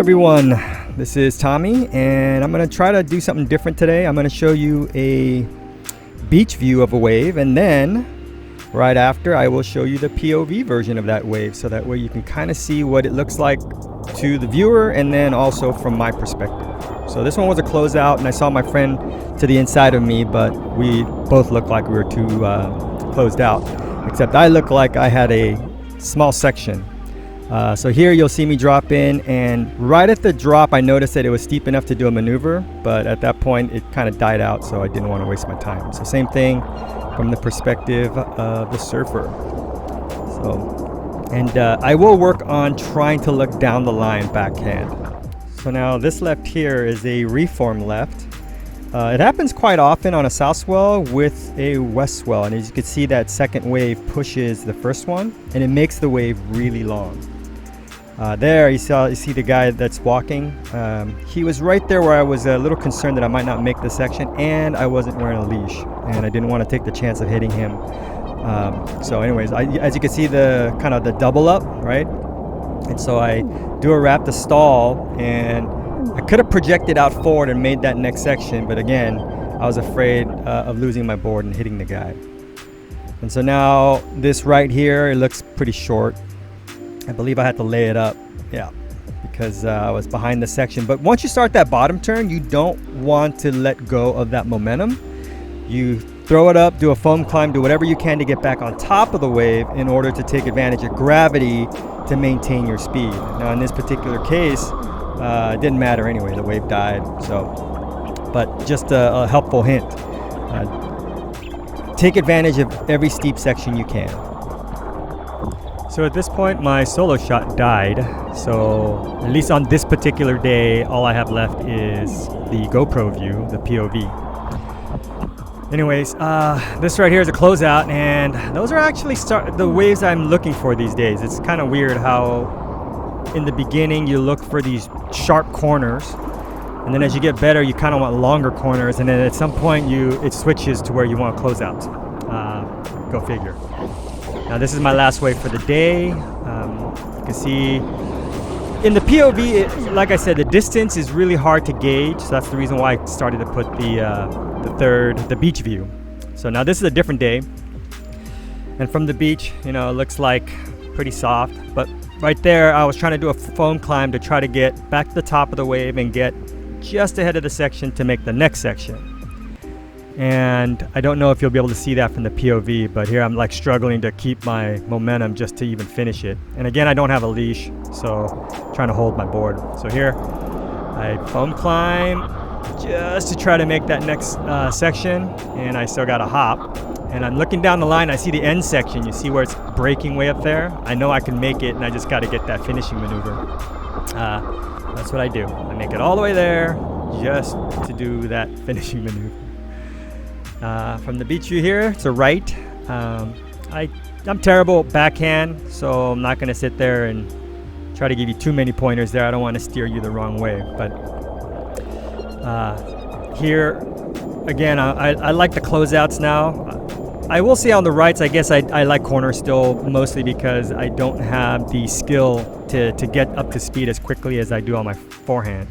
everyone, this is Tommy and I'm going to try to do something different today. I'm going to show you a beach view of a wave, and then right after I will show you the POV version of that wave, so that way you can kind of see what it looks like to the viewer and then also from my perspective. So this one was a closeout and I saw my friend to the inside of me, but we both looked like we were too closed out, except I looked like I had a small section. So here you'll see me drop in, and right at the drop I noticed that it was steep enough to do a maneuver, but at that point it kind of died out, so I didn't want to waste my time. So same thing from the perspective of the surfer. And I will work on trying to look down the line backhand. So now this left here is a reform left. It happens quite often on a south swell with a west swell, and as you can see, that second wave pushes the first one and it makes the wave really long. There you see the guy that's walking. He was right there where I was a little concerned that I might not make the section, and I wasn't wearing a leash and I didn't want to take the chance of hitting him. So anyways, as you can see, the kind of the double up, right? And so I do a wrap to stall, and I could have projected out forward and made that next section, but again, I was afraid of losing my board and hitting the guy. And so now this right here, it looks pretty short. I believe I had to lay it up, yeah, because I was behind the section. But once you start that bottom turn, you don't want to let go of that momentum. You throw it up, do a foam climb, do whatever you can to get back on top of the wave in order to take advantage of gravity to maintain your speed. Now in this particular case, it didn't matter anyway, the wave died. So, but just a helpful hint. Take advantage of every steep section you can. So at this point, my Soloshot died. So at least on this particular day, all I have left is the GoPro view, the POV. Anyways, this right here is a closeout, and those are actually the waves I'm looking for these days. It's kind of weird how in the beginning you look for these sharp corners, and then as you get better, you kind of want longer corners, and then at some point it switches to where you want closeouts. Go figure. Now this is my last wave for the day. You can see in the POV, like I said, the distance is really hard to gauge, so that's the reason why I started to put the beach view. So now this is a different day, and from the beach, it looks like pretty soft, but right there I was trying to do a foam climb to try to get back to the top of the wave and get just ahead of the section to make the next section. And I don't know if you'll be able to see that from the POV, but here I'm like struggling to keep my momentum just to even finish it. And again, I don't have a leash, so I'm trying to hold my board. So here I foam climb just to try to make that next section, and I still got a hop. And I'm looking down the line, I see the end section. You see where it's breaking way up there? I know I can make it, and I just got to get that finishing maneuver. That's what I do. I make it all the way there just to do that finishing maneuver. From the beach view here to right, I'm terrible at backhand, so I'm not going to sit there and try to give you too many pointers there. I don't want to steer you the wrong way. But here, again, I like the closeouts now. I will say on the rights, I guess I like corners still, mostly because I don't have the skill to get up to speed as quickly as I do on my forehand.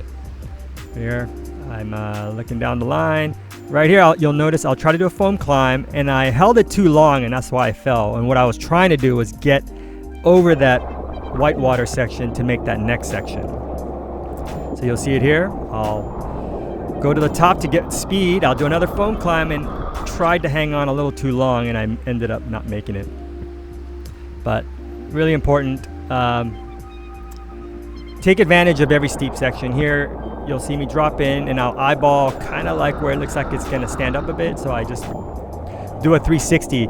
Here, I'm looking down the line. Right here, you'll notice I'll try to do a foam climb, and I held it too long, and that's why I fell. And what I was trying to do was get over that whitewater section to make that next section. So you'll see it here. I'll go to the top to get speed. I'll do another foam climb and tried to hang on a little too long, and I ended up not making it. But really important, take advantage of every steep section. Here you'll see me drop in, and I'll eyeball kind of like where it looks like it's going to stand up a bit, so I just do a 360.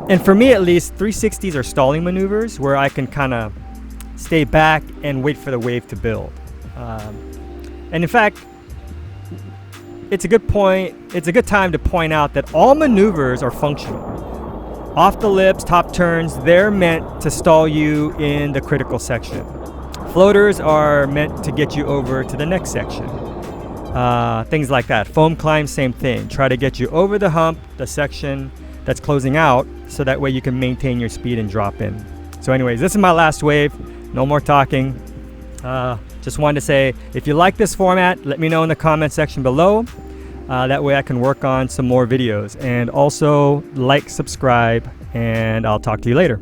And for me at least, 360s are stalling maneuvers where I can kind of stay back and wait for the wave to build. And in fact, it's a good time to point out that all maneuvers are functional. Off the lips, top turns, they're meant to stall you in the critical section. Floaters are meant to get you over to the next section. Things like that. Foam climb, same thing. Try to get you over the hump, the section that's closing out, so that way you can maintain your speed and drop in. So anyways, this is my last wave. No more talking. Just wanted to say, if you like this format, let me know in the comment section below. That way I can work on some more videos. And also like, subscribe, and I'll talk to you later.